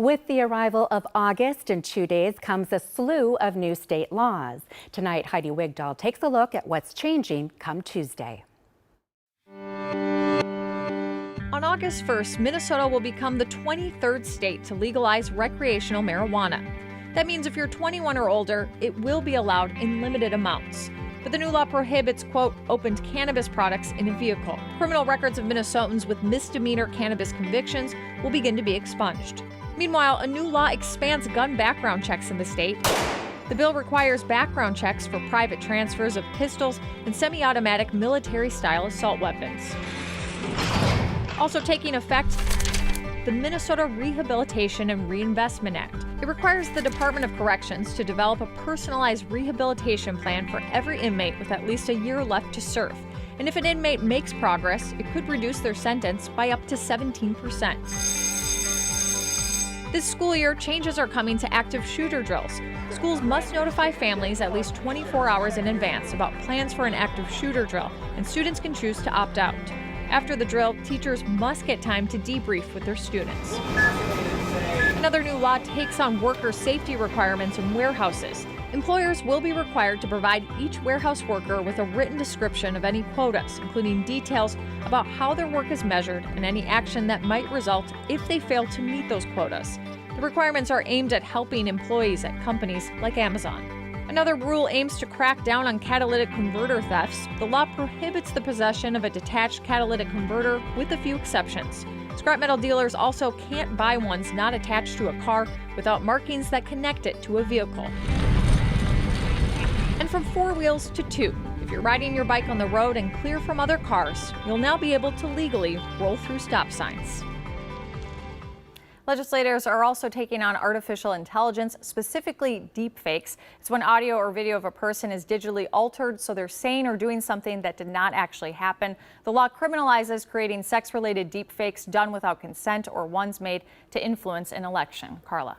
With the arrival of August, in 2 days comes a slew of new state laws. Tonight, Heidi Wigdahl takes a look at what's changing come Tuesday. On August 1st, Minnesota will become the 23rd state to legalize recreational marijuana. That means if you're 21 or older, it will be allowed in limited amounts. But the new law prohibits, quote, opened cannabis products in a vehicle. Criminal records of Minnesotans with misdemeanor cannabis convictions will begin to be expunged. Meanwhile, a new law expands gun background checks in the state. The bill requires background checks for private transfers of pistols and semi-automatic military-style assault weapons. Also taking effect, the Minnesota Rehabilitation and Reinvestment Act. It requires the Department of Corrections to develop a personalized rehabilitation plan for every inmate with at least a year left to serve. And if an inmate makes progress, it could reduce their sentence by up to 17%. This school year, changes are coming to active shooter drills. Schools must notify families at least 24 hours in advance about plans for an active shooter drill, and students can choose to opt out. After the drill, teachers must get time to debrief with their students. Another new law takes on worker safety requirements in warehouses. Employers will be required to provide each warehouse worker with a written description of any quotas, including details about how their work is measured and any action that might result if they fail to meet those quotas. The requirements are aimed at helping employees at companies like Amazon. Another rule aims to crack down on catalytic converter thefts. The law prohibits the possession of a detached catalytic converter with a few exceptions. Scrap metal dealers also can't buy ones not attached to a car without markings that connect it to a vehicle. And from 4 wheels to 2. If you're riding your bike on the road and clear from other cars, you'll now be able to legally roll through stop signs. Legislators are also taking on artificial intelligence, specifically deepfakes. It's when audio or video of a person is digitally altered so they're saying or doing something that did not actually happen. The law criminalizes creating sex-related deepfakes done without consent or ones made to influence an election. Carla.